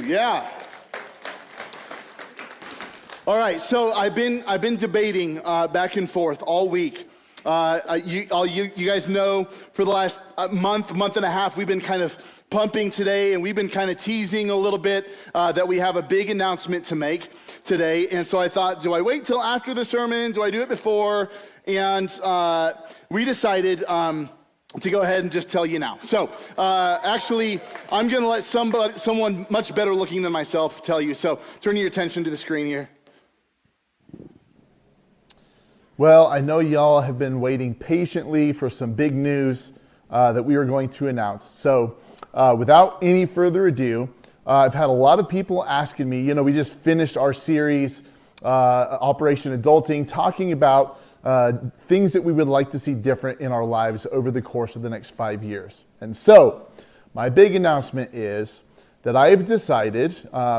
Yeah. All right, so I've been debating back and forth all week. You guys know for the last month and a half, we've been kind of pumping today, and we've been kind of teasing a little bit that we have a big announcement to make today. And so I thought, do I wait till after the sermon? Do I do it before? And we decided to go ahead and just tell you now. So actually, I'm going to let someone much better looking than myself tell you. So turn your attention to the screen here. Well, I know y'all have been waiting patiently for some big news that we are going to announce. So without any further ado, I've had a lot of people asking me, we just finished our series, Operation Adulting, talking about things that we would like to see different in our lives over the course of the next 5 years. And so my big announcement is that I have decided,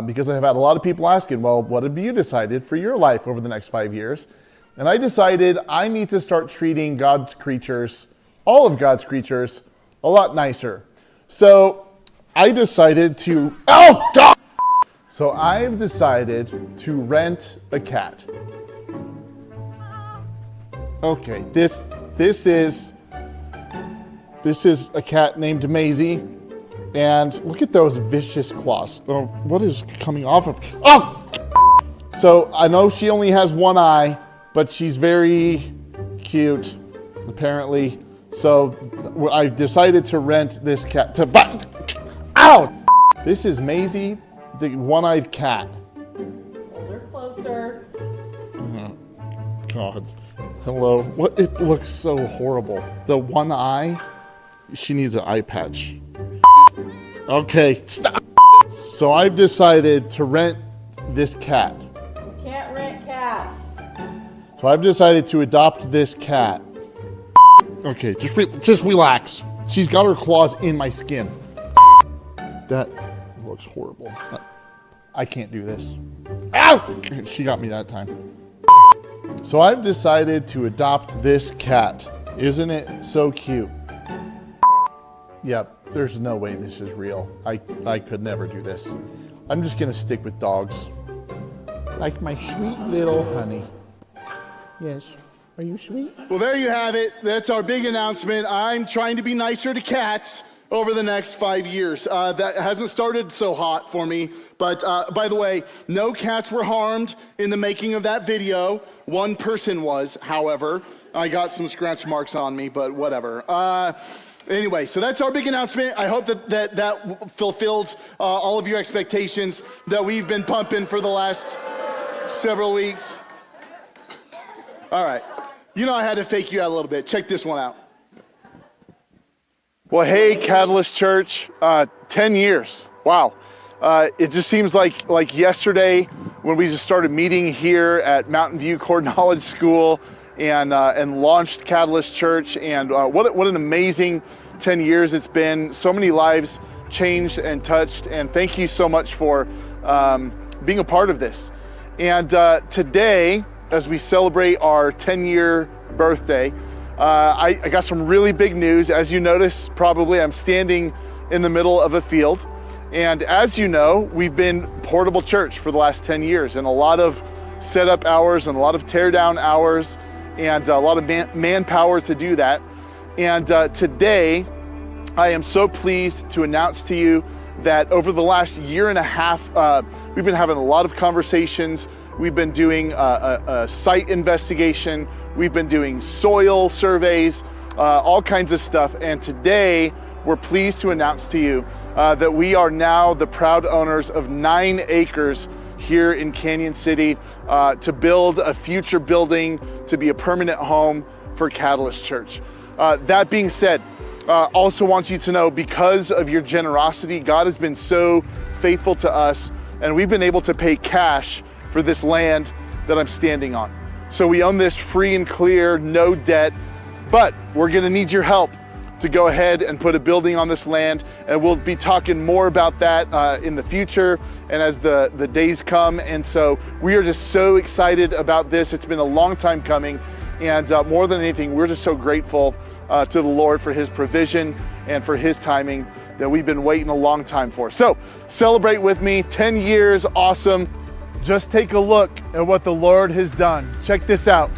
because I've had a lot of people asking, well, what have you decided for your life over the next 5 years? And I decided I need to start treating God's creatures, all of God's creatures, a lot nicer. So I decided to, So I've decided to rent a cat. Okay, this is a cat named Maisie, and look at those vicious claws. Oh, what is coming off of? So I know she only has one eye, but she's very cute, apparently. So I decided to rent this cat to buy. Ow! This is Maisie, the one-eyed cat. Hold her closer. Oh, God. Hello. What? It looks so horrible. The one eye, she needs an eye patch. Okay, stop. So I've decided to rent this cat. You can't rent cats. So I've decided to adopt this cat. Okay, just relax. She's got her claws in my skin. That looks horrible. I can't do this. Ow! She got me that time. So I've decided to adopt this cat. Isn't it so cute? Yep, there's no way this is real. I could never do this. I'm just gonna stick with dogs. Like my sweet little honey. Yes. Are you sweet? Well, there you have it. That's our big announcement. I'm trying to be nicer to cats over the next 5 years. That hasn't started so hot for me. But by the way, no cats were harmed in the making of that video. One person was, however. I got some scratch marks on me, but whatever. Anyway, so that's our big announcement. I hope that fulfills all of your expectations that we've been pumping for the last several weeks. All right. I had to fake you out a little bit. Check this one out. Well, hey, Catalyst Church, 10 years. Wow. It just seems like yesterday when we just started meeting here at Mountain View Core Knowledge School and launched Catalyst Church. And what an amazing 10 years it's been. So many lives changed and touched. And thank you so much for being a part of this. And today, as we celebrate our 10-year birthday, I got some really big news. As you notice, probably I'm standing in the middle of a field. And as you know, we've been Portable Church for the last 10 years, and a lot of setup hours and a lot of tear down hours and a lot of manpower to do that. And today, I am so pleased to announce to you that over the last year and a half, we've been having a lot of conversations. We've been doing a site investigation. We've been doing soil surveys, all kinds of stuff. And today, we're pleased to announce to you that we are now the proud owners of 9 acres here in Canyon City to build a future building to be a permanent home for Catalyst Church. That being said, also want you to know, because of your generosity, God has been so faithful to us, and we've been able to pay cash for this land that I'm standing on. So we own this free and clear, no debt, but we're gonna need your help to go ahead and put a building on this land, and we'll be talking more about that in the future and as the days come. And so we are just so excited about this. It's been a long time coming, and more than anything, we're just so grateful to the Lord for his provision and for his timing that we've been waiting a long time for. So celebrate with me, 10 years, awesome. Just take a look at what the Lord has done. Check this out.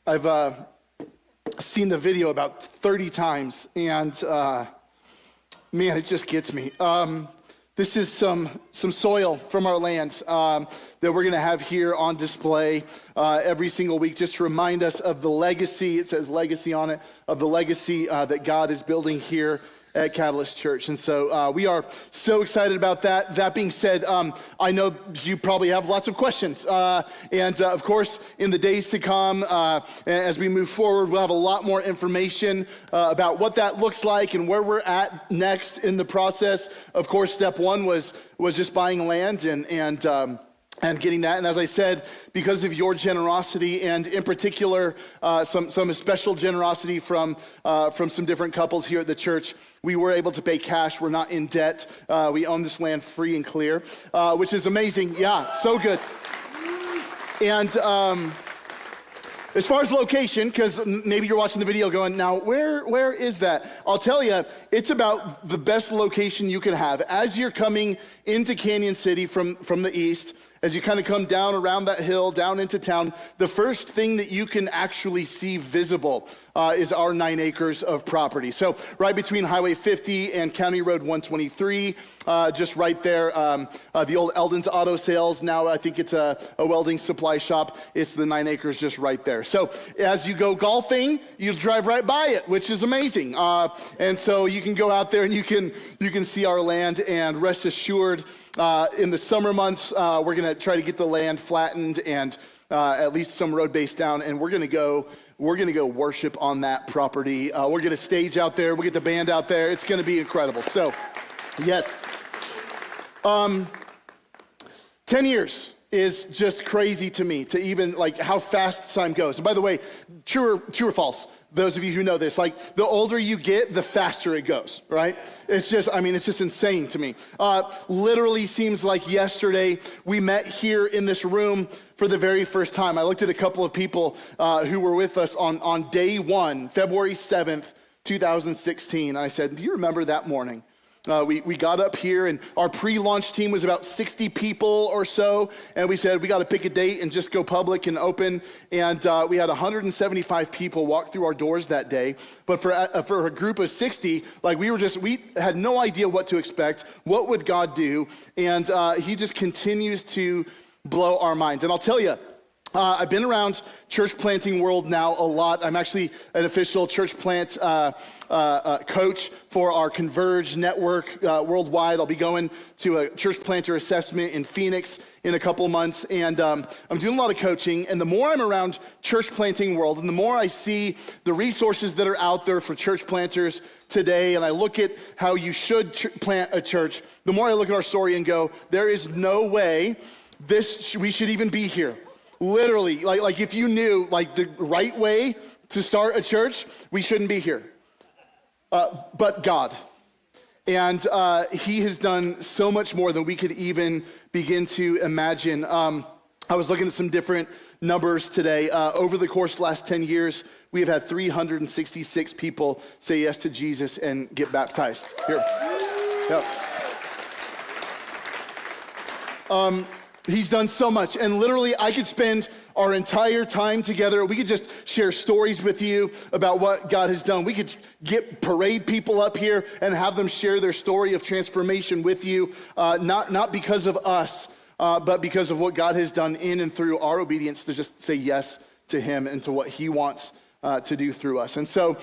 I've seen the video about 30 times, and man, it just gets me. This is some soil from our land that we're going to have here on display every single week, just to remind us of the legacy. It says legacy on it, of the legacy that God is building here at Catalyst Church. And so we are so excited about that. That being said, I know you probably have lots of questions. And of course, in the days to come, as we move forward, we'll have a lot more information about what that looks like and where we're at next in the process. Of course, step one was just buying land and getting that. And as I said, because of your generosity, and in particular, some special generosity from some different couples here at the church, we were able to pay cash. We're not in debt. We own this land free and clear, which is amazing. Yeah, so good. And as far as location, because maybe you're watching the video going, now where is that? I'll tell you, it's about the best location you can have. As you're coming into Canyon City from the east, as you kind of come down around that hill, down into town, the first thing that you can actually see visible is our 9 acres of property. So right between Highway 50 and County Road 123, just right there, the old Eldon's Auto Sales. Now I think it's a welding supply shop. It's the 9 acres just right there. So as you go golfing, you drive right by it, which is amazing. And so you can go out there and you can see our land, and rest assured, in the summer months, we're going to try to get the land flattened and at least some road base down, and we're going to go worship on that property. We're going to stage out there. We'll get the band out there. It's going to be incredible. So, yes. 10 years is just crazy to me, to even like how fast time goes. And by the way, true or false? Those of you who know this, like the older you get, the faster it goes, right? It's just insane to me. Literally seems like yesterday we met here in this room for the very first time. I looked at a couple of people who were with us on day one, February 7th, 2016. And I said, do you remember that morning? We got up here, and our pre-launch team was about 60 people or so, and we said we got to pick a date and just go public and open, and we had 175 people walk through our doors that day. But for a group of 60, like we had no idea what to expect. What would God do? And he just continues to blow our minds. And I'll tell you, I've been around church planting world now a lot. I'm actually an official church plant coach for our Converge network worldwide. I'll be going to a church planter assessment in Phoenix in a couple months, and I'm doing a lot of coaching. And the more I'm around church planting world, and the more I see the resources that are out there for church planters today, and I look at how you should plant a church, the more I look at our story and go, there is no way we should even be here. Literally, like if you knew like the right way to start a church, we shouldn't be here. But God. And he has done so much more than we could even begin to imagine. I was looking at some different numbers today. Over the course of the last 10 years, we have had 366 people say yes to Jesus and get baptized. Here. Yep. He's done so much, and literally I could spend our entire time together. We could just share stories with you about what God has done. We could parade people up here and have them share their story of transformation with you, not because of us, but because of what God has done in and through our obedience to just say yes to him and to what he wants to do through us. And so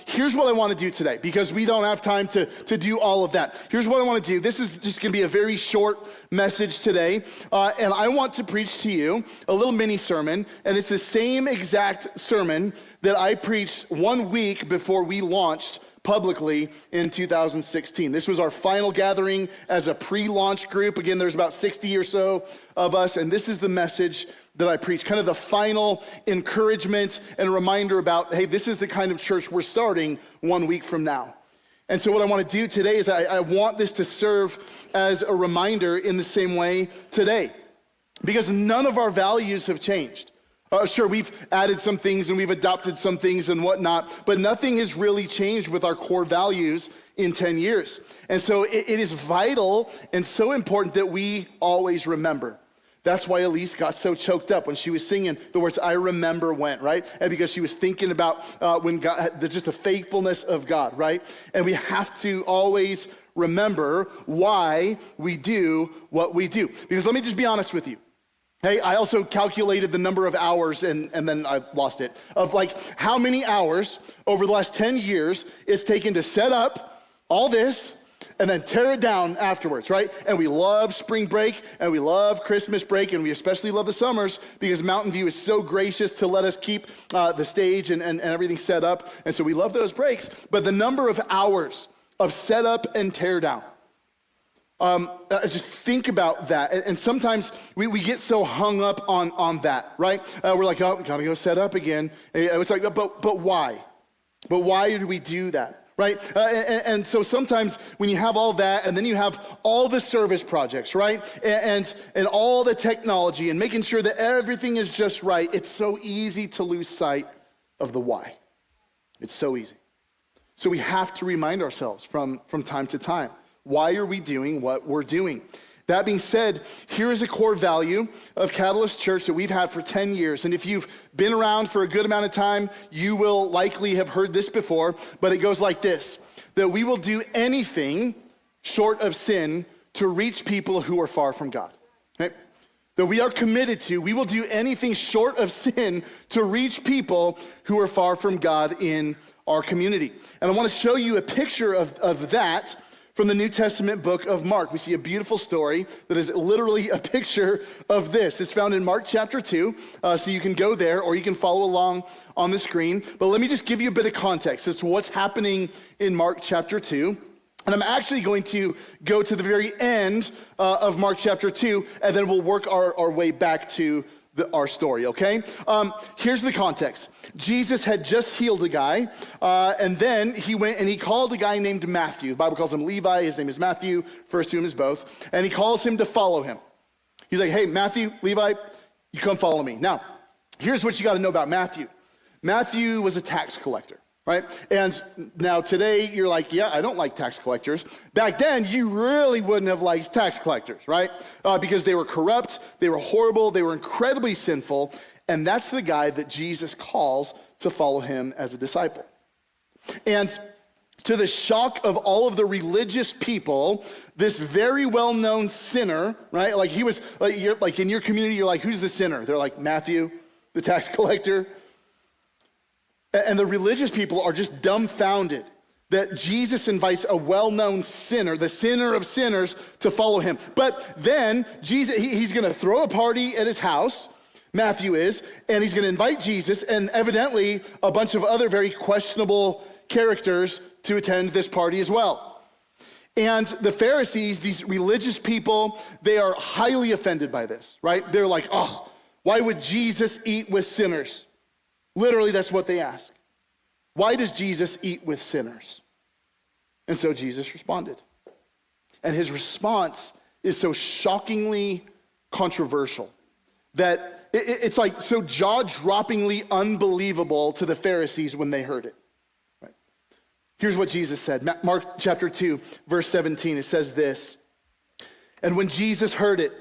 here's what I want to do today, because we don't have time to do all of that. Here's what I want to do. This is just going to be a very short message today, and I want to preach to you a little mini sermon, and it's the same exact sermon that I preached 1 week before we launched publicly in 2016. This was our final gathering as a pre-launch group. Again, there's about 60 or so of us, and this is the message that I preach, kind of the final encouragement and a reminder about, hey, this is the kind of church we're starting 1 week from now. And so what I want to do today is I want this to serve as a reminder in the same way today, because none of our values have changed. Sure, we've added some things and we've adopted some things and whatnot, but nothing has really changed with our core values in 10 years. And so it is vital and so important that we always remember. That's why Elise got so choked up when she was singing the words, "I remember when," right? And because she was thinking about when God, just the faithfulness of God, right? And we have to always remember why we do what we do. Because let me just be honest with you. Hey, I also calculated the number of hours, and then I lost it, of like how many hours over the last 10 years it's taken to set up all this and then tear it down afterwards, right? And we love spring break, and we love Christmas break, and we especially love the summers because Mountain View is so gracious to let us keep the stage and everything set up. And so we love those breaks. But the number of hours of setup and tear down, just think about that. And sometimes we get so hung up on that, right? We're like, oh, we gotta go set up again. And it's like, but why? But why do we do that? Right? And so sometimes when you have all that, and then you have all the service projects, right? And all the technology and making sure that everything is just right, it's so easy to lose sight of the why. It's so easy. So we have to remind ourselves from time to time, why are we doing what we're doing? That being said, here is a core value of Catalyst Church that we've had for 10 years. And if you've been around for a good amount of time, you will likely have heard this before, but it goes like this, that we will do anything short of sin to reach people who are far from God. Okay? That we are committed to, we will do anything short of sin to reach people who are far from God in our community. And I want to show you a picture of that from the New Testament book of Mark. We see a beautiful story that is literally a picture of this. It's found in Mark chapter 2, so you can go there or you can follow along on the screen. But let me just give you a bit of context as to what's happening in Mark chapter 2. And I'm actually going to go to the very end of Mark chapter 2, and then we'll work our way back to our story, okay? Here's the context. Jesus had just healed a guy, and then he went and he called a guy named Matthew. The Bible calls him Levi. His name is Matthew. First to him is both. And he calls him to follow him. He's like, hey, Matthew, Levi, you come follow me. Now, here's what you got to know about Matthew. Matthew was a tax collector, right? And now today you're like, yeah, I don't like tax collectors. Back then, you really wouldn't have liked tax collectors, right? Because they were corrupt, they were horrible, they were incredibly sinful. And that's the guy that Jesus calls to follow him as a disciple. And to the shock of all of the religious people, this very well-known sinner, right? Like he was, like in your community, you're like, who's the sinner? They're like, Matthew, the tax collector. And the religious people are just dumbfounded that Jesus invites a well-known sinner, the sinner of sinners, to follow him. But then Jesus, he's gonna throw a party at his house, Matthew is, and he's gonna invite Jesus and evidently a bunch of other very questionable characters to attend this party as well. And the Pharisees, these religious people, they are highly offended by this, right? They're like, oh, why would Jesus eat with sinners? Literally, that's what they ask. Why does Jesus eat with sinners? And so Jesus responded. And his response is so shockingly controversial that it's like so jaw-droppingly unbelievable to the Pharisees when they heard it. Right? Here's what Jesus said. Mark chapter 2, verse 17, it says this. And when Jesus heard it,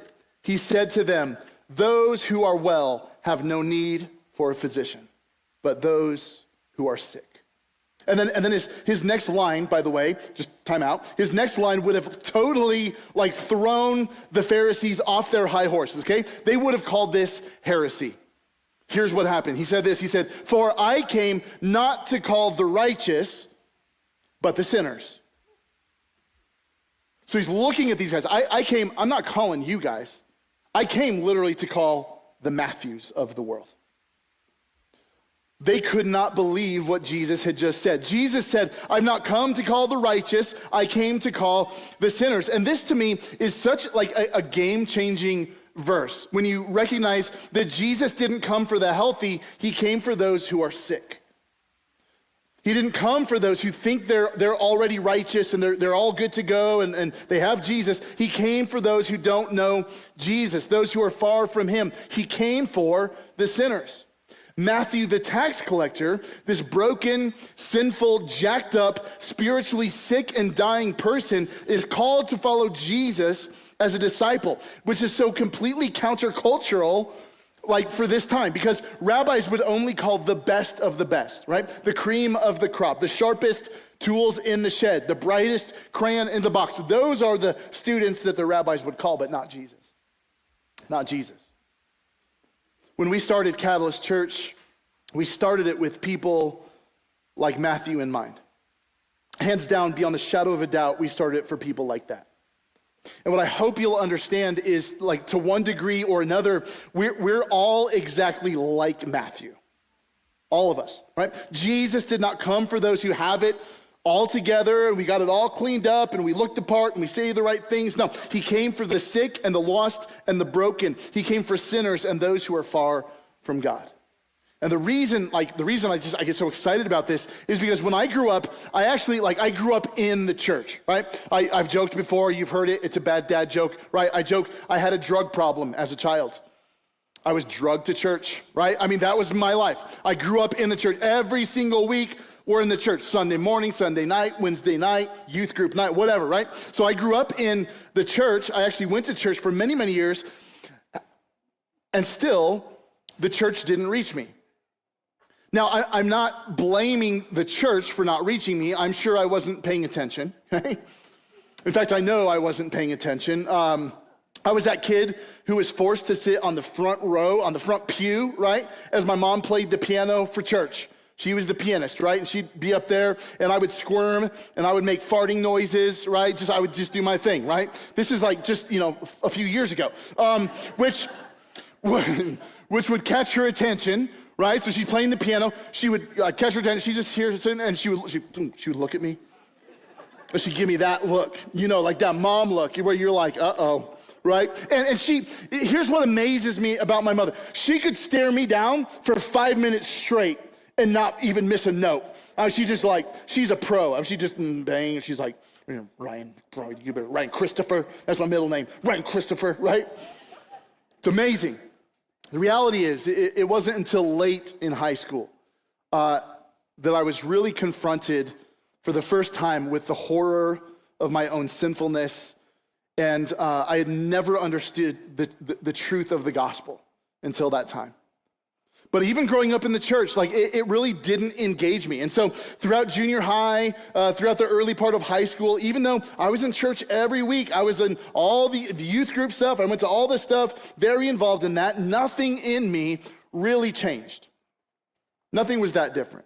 he said to them, those who are well have no need for a physician, but those who are sick. And then his next line, by the way, just time out, his next line would have totally like thrown the Pharisees off their high horses, okay? They would have called this heresy. Here's what happened. He said this, he said, "For I came not to call the righteous, but the sinners." So he's looking at these guys. I'm not calling you guys. I came literally to call the Matthews of the world. They could not believe what Jesus had just said. Jesus said, "I've not come to call the righteous, I came to call the sinners." And this to me is such like a game-changing verse. When you recognize that Jesus didn't come for the healthy, he came for those who are sick. He didn't come for those who think they're already righteous and they're all good to go and they have Jesus. He came for those who don't know Jesus, those who are far from him. He came for the sinners. Matthew, the tax collector, this broken, sinful, jacked up, spiritually sick and dying person, is called to follow Jesus as a disciple, which is so completely countercultural like for this time, because rabbis would only call the best of the best, right? The cream of the crop, the sharpest tools in the shed, the brightest crayon in the box. Those are the students that the rabbis would call, but not Jesus. Not Jesus. When we started Catalyst Church, we started it with people like Matthew in mind. Hands down, beyond the shadow of a doubt, we started it for people like that. And what I hope you'll understand is, like, to one degree or another, we're all exactly like Matthew. All of us, right? Jesus did not come for those who have it all together and we got it all cleaned up and we looked apart and we say the right things. No, he came for the sick and the lost and the broken. He came for sinners and those who are far from God. And the reason I get so excited about this is because when I grew up, I grew up in the church, right? I've joked before, you've heard it, it's a bad dad joke, right? I joke, I had a drug problem as a child. I was drugged to church, right? I mean, that was my life. I grew up in the church. Every single week, we're in the church. Sunday morning, Sunday night, Wednesday night, youth group night, whatever, right? So I grew up in the church. I actually went to church for many, many years, and still, the church didn't reach me. Now, I'm not blaming the church for not reaching me. I'm sure I wasn't paying attention, right? In fact, I know I wasn't paying attention. I was that kid who was forced to sit on the front row, on the front pew, right? As my mom played the piano for church. She was the pianist, right? And she'd be up there and I would squirm and I would make farting noises, right? I would just do my thing, right? This is like just, a few years ago, which would catch her attention, right? So she's playing the piano. She would catch her attention. She just hears it and she would look at me. And she'd give me that look, like that mom look where you're like, uh-oh. Right? And here's what amazes me about my mother. She could stare me down for 5 minutes straight and not even miss a note. She's a pro. She just bang, and she's like, Ryan Christopher. That's my middle name, Ryan Christopher, right? It's amazing. The reality is, it wasn't until late in high school that I was really confronted for the first time with the horror of my own sinfulness. And I had never understood the truth of the gospel until that time. But even growing up in the church, it really didn't engage me. And so throughout junior high, throughout the early part of high school, even though I was in church every week, I was in all the youth group stuff, I went to all this stuff, very involved in that, nothing in me really changed. Nothing was that different.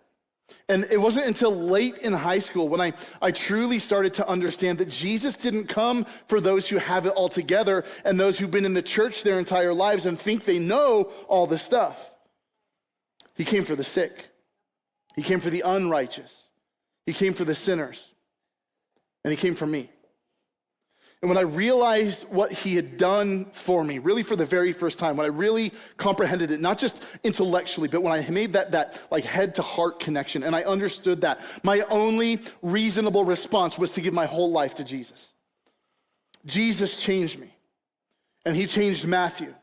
And it wasn't until late in high school when I truly started to understand that Jesus didn't come for those who have it all together and those who've been in the church their entire lives and think they know all the stuff. He came for the sick. He came for the unrighteous. He came for the sinners. And he came for me. And when I realized what he had done for me, really for the very first time, when I really comprehended it, not just intellectually, but when I made that head to heart connection and I understood that, my only reasonable response was to give my whole life to Jesus. Jesus changed me, and he changed Matthew.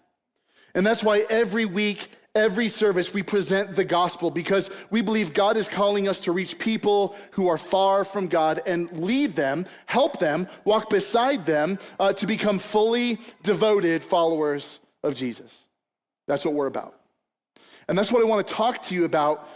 And that's why every week, every service, we present the gospel, because we believe God is calling us to reach people who are far from God and lead them, help them, walk beside them to become fully devoted followers of Jesus. That's what we're about. And that's what I want to talk to you about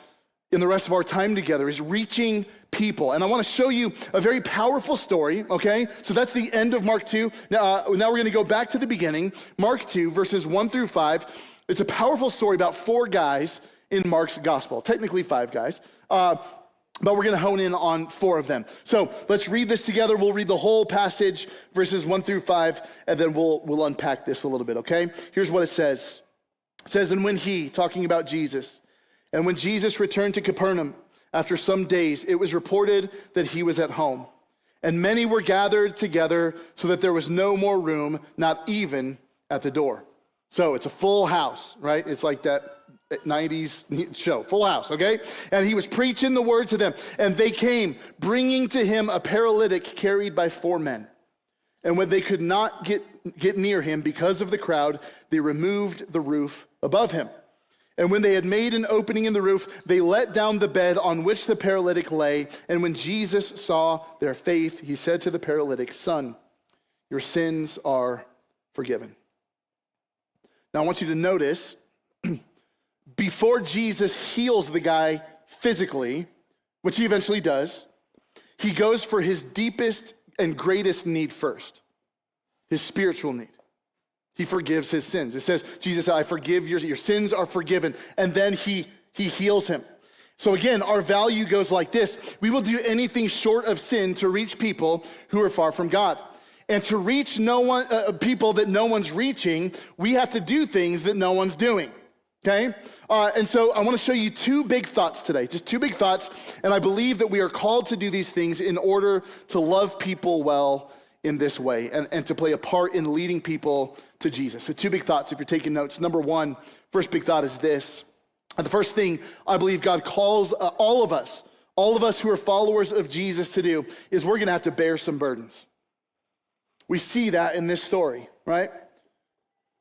in the rest of our time together is reaching people. And I want to show you a very powerful story, okay? So that's the end of Mark 2. Now we're going to go back to the beginning, Mark 2, verses 1 through 5. It's a powerful story about 4 guys in Mark's gospel, technically 5 guys. But we're going to hone in on 4 of them. So let's read this together. We'll read the whole passage, verses 1 through 5, and then we'll unpack this a little bit, okay? Here's what it says. It says, and when he, talking about Jesus, and when Jesus returned to Capernaum after some days, it was reported that he was at home. And many were gathered together so that there was no more room, not even at the door. So it's a full house, right? It's like that 90s show, Full House, okay? And he was preaching the word to them. And they came, bringing to him a paralytic carried by 4 men. And when they could not get near him because of the crowd, they removed the roof above him. And when they had made an opening in the roof, they let down the bed on which the paralytic lay. And when Jesus saw their faith, he said to the paralytic, son, your sins are forgiven. Now I want you to notice, before Jesus heals the guy physically, which he eventually does, he goes for his deepest and greatest need first, his spiritual need. He forgives his sins. It says, Jesus said, I forgive your sins are forgiven. And then he heals him. So again, our value goes like this. We will do anything short of sin to reach people who are far from God. And to reach people that no one's reaching, we have to do things that no one's doing. Okay? And so I want to show you 2 big thoughts today, just 2 big thoughts. And I believe that we are called to do these things in order to love people well in this way and to play a part in leading people to Jesus. So 2 big thoughts if you're taking notes. Number 1, first big thought is this. And the first thing I believe God calls all of us who are followers of Jesus to do is we're going to have to bear some burdens. We see that in this story, right?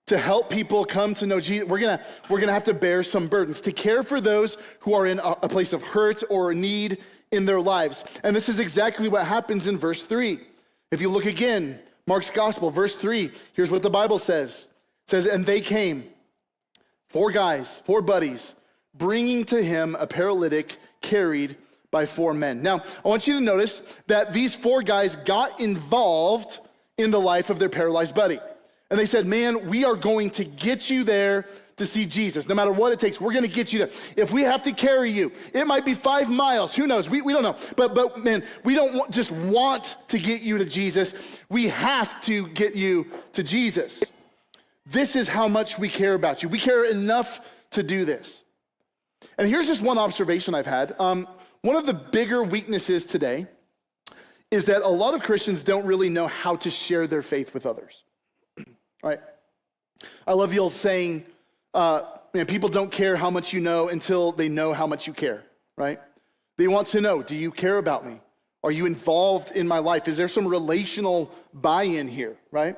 To help people come to know Jesus, we're gonna have to bear some burdens, to care for those who are in a place of hurt or need in their lives. And this is exactly what happens in verse 3. If you look again, Mark's gospel, verse 3, here's what the Bible says. It says, and they came, 4 guys, 4 buddies, bringing to him a paralytic carried by 4 men. Now, I want you to notice that these 4 guys got involved in the life of their paralyzed buddy. And they said, man, we are going to get you there to see Jesus. No matter what it takes, we're going to get you there. If we have to carry you, it might be 5 miles. Who knows? We don't know. But man, we don't just want to get you to Jesus. We have to get you to Jesus. This is how much we care about you. We care enough to do this. And here's just one observation I've had. One of the bigger weaknesses today is that a lot of Christians don't really know how to share their faith with others, right? I love the old saying, people don't care how much you know until they know how much you care, right? They want to know, do you care about me? Are you involved in my life? Is there some relational buy-in here, right?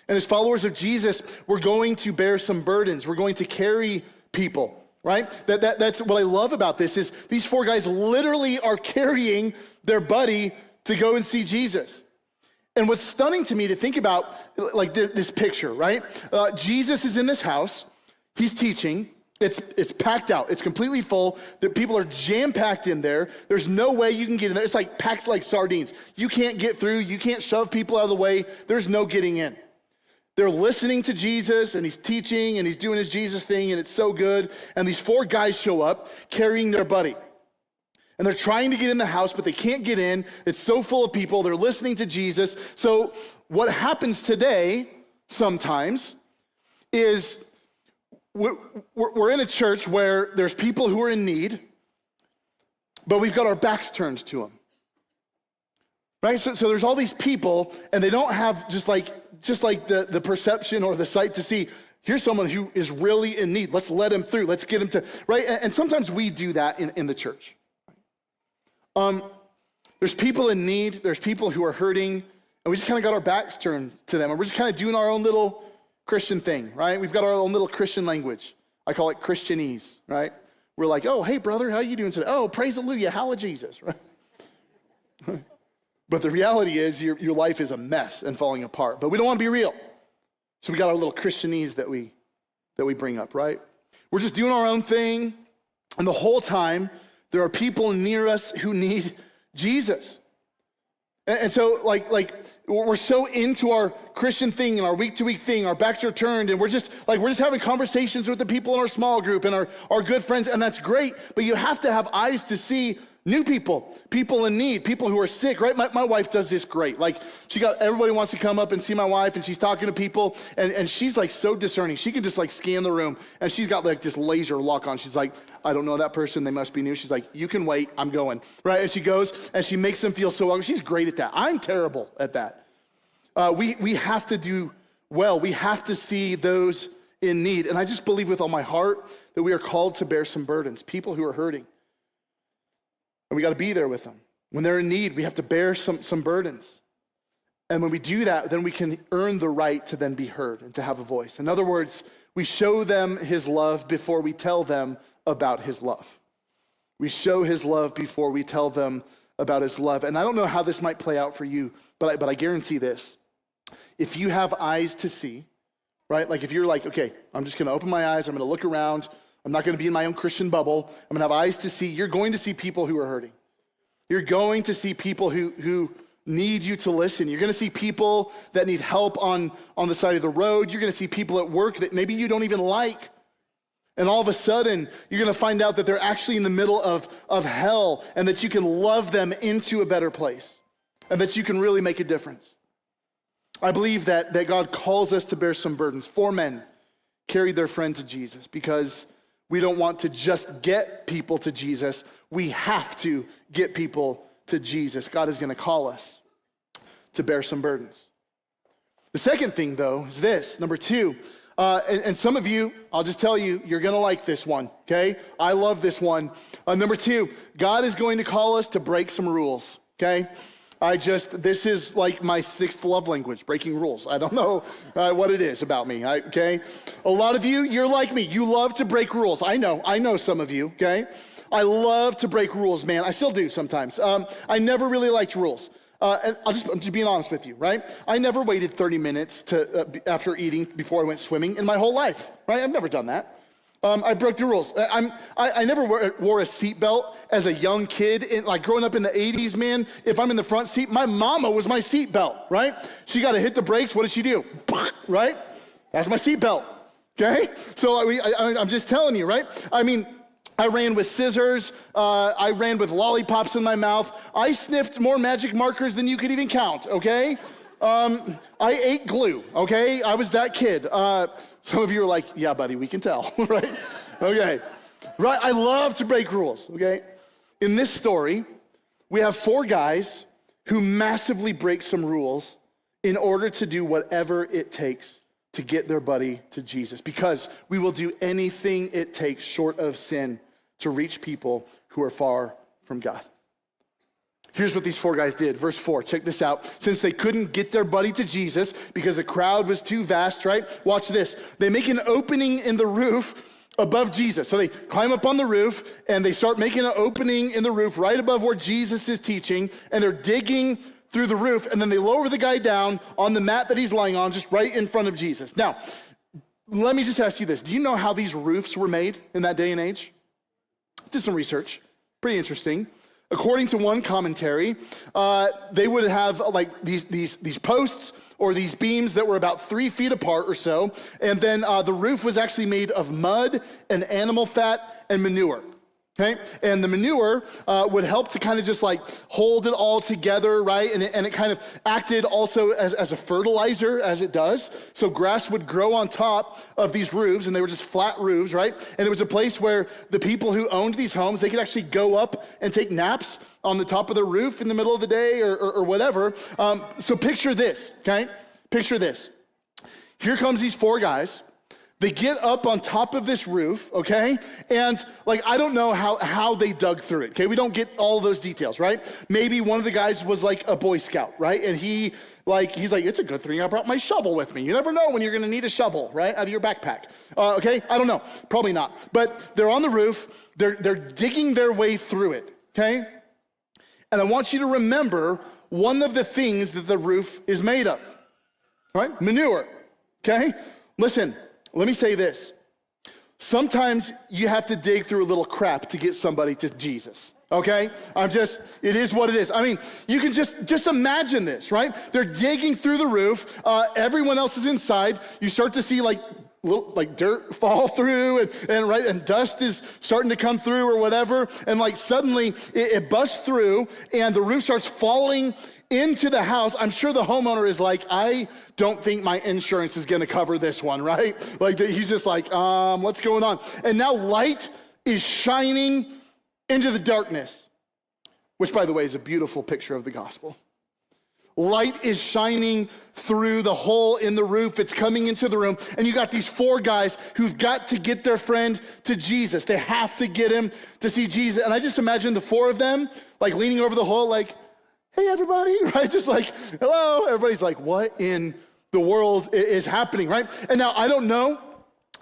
And as followers of Jesus, we're going to bear some burdens. We're going to carry people, right? That's what I love about this is these 4 guys literally are carrying their buddy to go and see Jesus. And what's stunning to me to think about, like this picture, right? Jesus is in this house. He's teaching. It's packed out. It's completely full. The people are jam-packed in there. There's no way you can get in there. It's like packed like sardines. You can't get through. You can't shove people out of the way. There's no getting in. They're listening to Jesus, and he's teaching, and he's doing his Jesus thing, and it's so good. And these 4 guys show up carrying their buddy. And they're trying to get in the house, but they can't get in. It's so full of people. They're listening to Jesus. So what happens today sometimes is we're in a church where there's people who are in need, but we've got our backs turned to them. Right? So there's all these people, and they don't have just like the perception or the sight to see, here's someone who is really in need. Let's let him through. Let's get him to, right? And sometimes we do that in the church. There's people in need, there's people who are hurting, and we just kind of got our backs turned to them, and we're just kind of doing our own little Christian thing, right? We've got our own little Christian language. I call it Christianese, right? We're like, oh, hey, brother, how you doing today? Oh, praise hallelujah, hallelujah, Jesus, right? But the reality is your life is a mess and falling apart, but we don't want to be real. So we got our little Christianese that we bring up, right? We're just doing our own thing. And the whole time, there are people near us who need Jesus. And so we're so into our Christian thing and our week-to-week thing, our backs are turned, and we're just having conversations with the people in our small group and our good friends, and that's great, but you have to have eyes to see new people in need, people who are sick, right? My wife does this great. Like, everybody wants to come up and see my wife, and she's talking to people, and she's like so discerning. She can just like scan the room, and she's got like this laser lock on. She's like, I don't know that person, they must be new. She's like, you can wait, I'm going, right? And she goes, and she makes them feel so welcome. She's great at that. I'm terrible at that. We have to do well. We have to see those in need. And I just believe with all my heart that we are called to bear some burdens, people who are hurting. And we got to be there with them. When they're in need, we have to bear some burdens. And when we do that, then we can earn the right to then be heard and to have a voice. In other words, we show them his love before we tell them about his love. We show his love before we tell them about his love. And I don't know how this might play out for you, but I guarantee this. If you have eyes to see, right? Like if you're like, okay, I'm just going to open my eyes, I'm going to look around, I'm not going to be in my own Christian bubble. I'm going to have eyes to see. You're going to see people who are hurting. You're going to see people who need you to listen. You're going to see people that need help on the side of the road. You're going to see people at work that maybe you don't even like. And all of a sudden, you're going to find out that they're actually in the middle of hell, and that you can love them into a better place, and that you can really make a difference. I believe that God calls us to bear some burdens. 4 men carried their friend to Jesus because we don't want to just get people to Jesus. We have to get people to Jesus. God is going to call us to bear some burdens. The second thing, though, is this. Number 2, and some of you, I'll just tell you, you're going to like this one, okay? I love this one. Number 2, God is going to call us to break some rules, okay? This is like my 6th love language, breaking rules. I don't know what it is about me, okay? A lot of you, you're like me. You love to break rules. I know some of you, okay? I love to break rules, man. I still do sometimes. I never really liked rules. And I'm just being honest with you, right? I never waited 30 minutes after eating before I went swimming in my whole life, right? I've never done that. I broke the rules. I never wore a seatbelt as a young kid. Like growing up in the 80s, man, if I'm in the front seat, my mama was my seatbelt, right? She got to hit the brakes. What did she do? Right? That's my seatbelt, okay? So I'm just telling you, right? I mean, I ran with scissors. I ran with lollipops in my mouth. I sniffed more magic markers than you could even count, okay? I ate glue, okay? I was that kid. Some of you are like, yeah, buddy, we can tell, right? Okay, right? I love to break rules, okay? In this story, we have 4 guys who massively break some rules in order to do whatever it takes to get their buddy to Jesus, because we will do anything it takes short of sin to reach people who are far from God. Here's what these 4 guys did. Verse 4, check this out. Since they couldn't get their buddy to Jesus because the crowd was too vast, right? Watch this. They make an opening in the roof above Jesus. So they climb up on the roof and they start making an opening in the roof right above where Jesus is teaching, and they're digging through the roof, and then they lower the guy down on the mat that he's lying on, just right in front of Jesus. Now, let me just ask you this. Do you know how these roofs were made in that day and age? Did some research. Pretty interesting. According to one commentary, they would have like these posts or these beams that were about 3 feet apart or so, and then the roof was actually made of mud and animal fat and manure. Okay, and the manure would help to kind of just like hold it all together, right? And it kind of acted also as a fertilizer as it does. So grass would grow on top of these roofs, and they were just flat roofs, right? And it was a place where the people who owned these homes, they could actually go up and take naps on the top of the roof in the middle of the day or whatever. So picture this, okay? Picture this. Here comes these 4 guys. They get up on top of this roof, okay? And like, I don't know how they dug through it, okay? We don't get all those details, right? Maybe one of the guys was like a Boy Scout, right? And he's like, it's a good thing I brought my shovel with me. You never know when you're gonna need a shovel, right? Out of your backpack, okay? I don't know, probably not. But they're on the roof, they're digging their way through it, okay? And I want you to remember one of the things that the roof is made of, right? Manure, okay? Listen. Let me say this. sometimes you have to dig through a little crap to get somebody to Jesus. Okay? It is what it is. I mean, you can just imagine this, right? They're digging through the roof. Everyone else is inside. You start to see like dirt fall through and dust is starting to come through or whatever. And like suddenly it busts through and the roof starts falling into the house. I'm sure the homeowner is like, I don't think my insurance is gonna cover this one, right? Like he's just like, what's going on? And now light is shining into the darkness, which by the way is a beautiful picture of the gospel. Light is shining through the hole in the roof. It's coming into the room. And you got these four guys who've got to get their friend to Jesus. They have to get him to see Jesus. And I just imagine the four of them like leaning over the hole like, hey, everybody, right? Just like, hello. Everybody's like, what in the world is happening, right? And now I don't know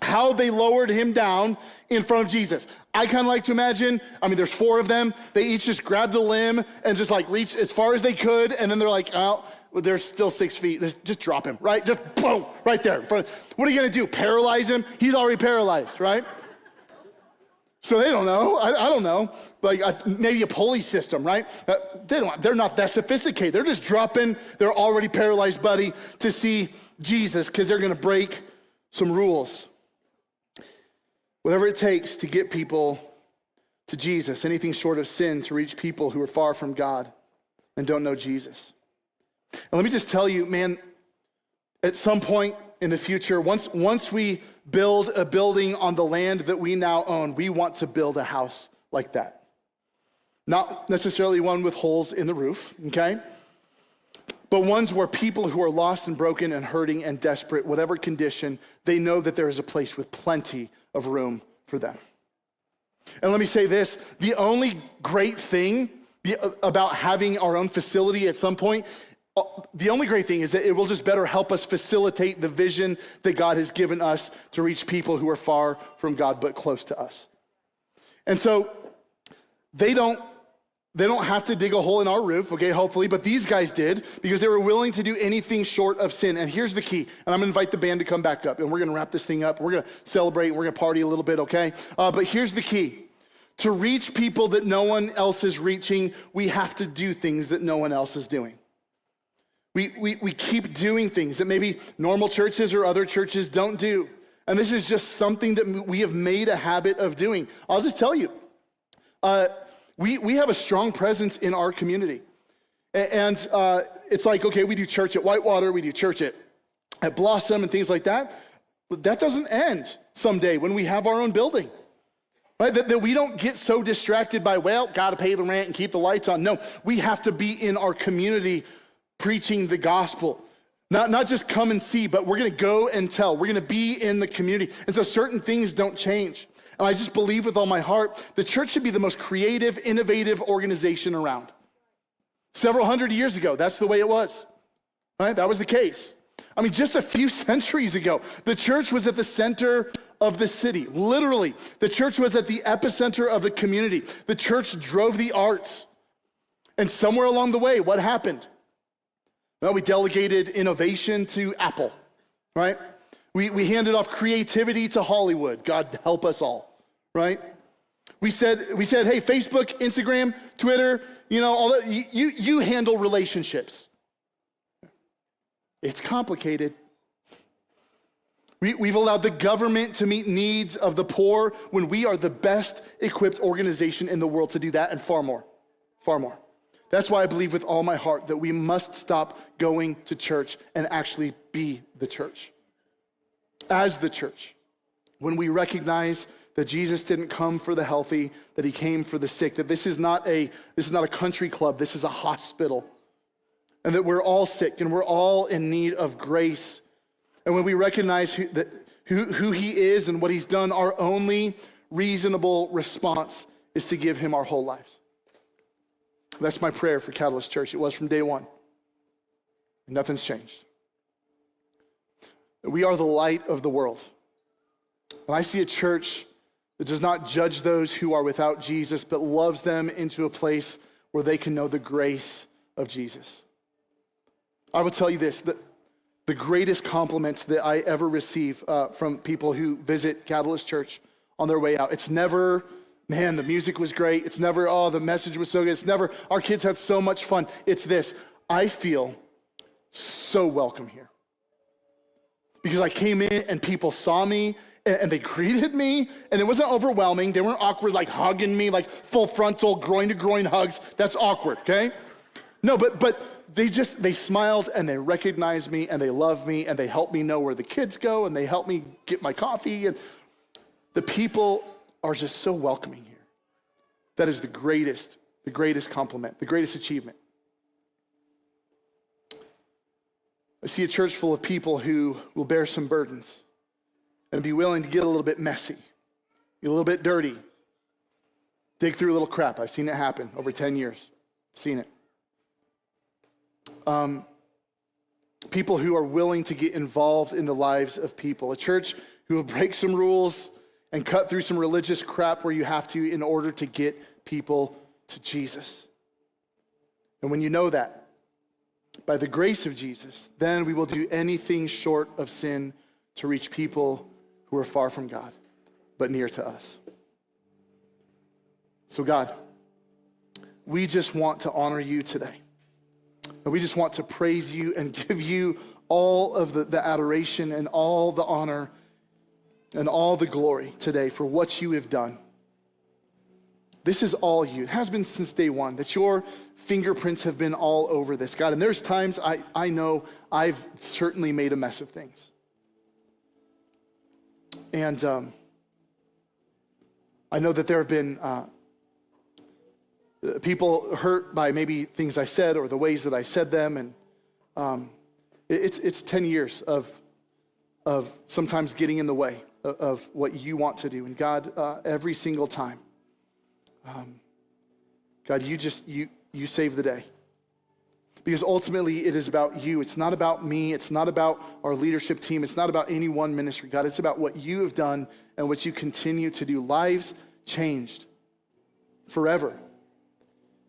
how they lowered him down in front of Jesus. I kind of like to imagine, there's four of them. They each just grabbed a limb and just like reached as far as they could. And then they're like, oh, well, there's still 6 feet. Just drop him, right? Just boom, right there in front. What are you gonna do, paralyze him? He's already paralyzed, right? So they don't know, I don't know. Like maybe a pulley system, right? They're not that sophisticated. They're just dropping their already paralyzed buddy to see Jesus because they're gonna break some rules. Whatever it takes to get people to Jesus, anything short of sin to reach people who are far from God and don't know Jesus. And let me just tell you, man, at some point in the future, once we build a building on the land that we now own, we want to build a house like that. Not necessarily one with holes in the roof, okay? But ones where people who are lost and broken and hurting and desperate, whatever condition, they know that there is a place with plenty of room for them. And let me say this, the only great thing about having our own facility at some point, the only great thing is that it will just better help us facilitate the vision that God has given us to reach people who are far from God but close to us. And so they don't have to dig a hole in our roof, okay, hopefully, but these guys did because they were willing to do anything short of sin. And here's the key, and I'm gonna invite the band to come back up, and we're gonna wrap this thing up. We're gonna celebrate, and we're gonna party a little bit, okay? But here's the key. To reach people that no one else is reaching, we have to do things that no one else is doing. We keep doing things that maybe normal churches or other churches don't do. And this is just something that we have made a habit of doing. I'll just tell you, we have a strong presence in our community. And it's like, okay, we do church at Whitewater, we do church at Blossom and things like that. But that doesn't end someday when we have our own building. Right? That we don't get so distracted by, well, gotta pay the rent and keep the lights on. No, we have to be in our community preaching the gospel. Not just come and see, but we're gonna go and tell. We're gonna be in the community. And so certain things don't change. And I just believe with all my heart, the church should be the most creative, innovative organization around. Several hundred years ago, that's the way it was, right? That was the case. Just a few centuries ago, the church was at the center of the city. Literally, the church was at the epicenter of the community. The church drove the arts. And somewhere along the way, what happened? Well, we delegated innovation to Apple, right? We handed off creativity to Hollywood. God help us all, right? We said, hey, Facebook, Instagram, Twitter, all that, you handle relationships. It's complicated. We've allowed the government to meet needs of the poor when we are the best equipped organization in the world to do that and far more, far more. That's why I believe with all my heart that we must stop going to church and actually be the church. As the church, when we recognize that Jesus didn't come for the healthy, that he came for the sick, that this is not a country club, this is a hospital, and that we're all sick and we're all in need of grace. And when we recognize who he is and what he's done, our only reasonable response is to give him our whole lives. That's my prayer for Catalyst Church. It was from day one. And nothing's changed. We are the light of the world. And I see a church that does not judge those who are without Jesus, but loves them into a place where they can know the grace of Jesus. I will tell you this, that the greatest compliments that I ever receive from people who visit Catalyst Church on their way out. It's never, man, the music was great. It's never, oh, the message was so good. It's never, our kids had so much fun. It's this, I feel so welcome here. Because I came in and people saw me and they greeted me, and it wasn't overwhelming. They weren't awkward, like hugging me, like full frontal, groin to groin hugs. That's awkward, okay? No, but they smiled and they recognized me and they loved me and they helped me know where the kids go and they helped me get my coffee. And the people are just so welcoming here. That is the greatest compliment, the greatest achievement. I see a church full of people who will bear some burdens and be willing to get a little bit messy, get a little bit dirty, dig through a little crap. I've seen it happen over 10 years. I've seen it. People who are willing to get involved in the lives of people. A church who will break some rules and cut through some religious crap where you have to in order to get people to Jesus. And when you know that, by the grace of Jesus, then we will do anything short of sin to reach people who are far from God, but near to us. So God, we just want to honor you today. And we just want to praise you and give you all of the adoration and all the honor and all the glory today for what you have done. This is all you. It has been since day one, that your fingerprints have been all over this, God. And there's times I know I've certainly made a mess of things. And I know that there have been people hurt by maybe things I said or the ways that I said them. And it's 10 years of sometimes getting in the way of what you want to do. And God, every single time, God, you save the day. Because ultimately it is about you. It's not about me. It's not about our leadership team. It's not about any one ministry. God, it's about what you have done and what you continue to do. Lives changed forever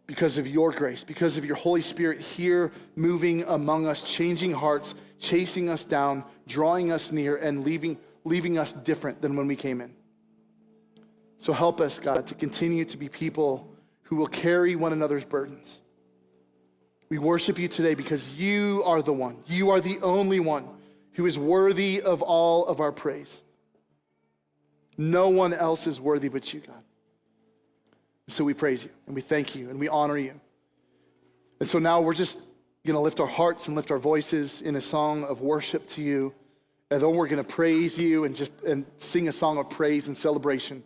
because of your grace, because of your Holy Spirit here moving among us, changing hearts, chasing us down, drawing us near, and leaving us different than when we came in. So help us, God, to continue to be people who will carry one another's burdens. We worship you today because you are the one. You are the only one who is worthy of all of our praise. No one else is worthy but you, God. So we praise you and we thank you and we honor you. And so now we're just going to lift our hearts and lift our voices in a song of worship to you. And then we're going to praise you and sing a song of praise and celebration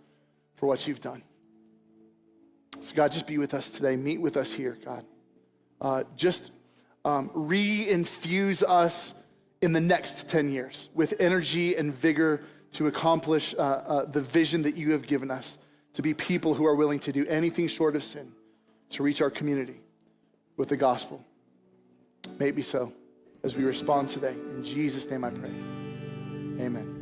for what you've done. So God, just be with us today. Meet with us here, God. Re-infuse us in the next 10 years with energy and vigor to accomplish the vision that you have given us, to be people who are willing to do anything short of sin to reach our community with the gospel. May it be so as we respond today. In Jesus' name I pray. Amen.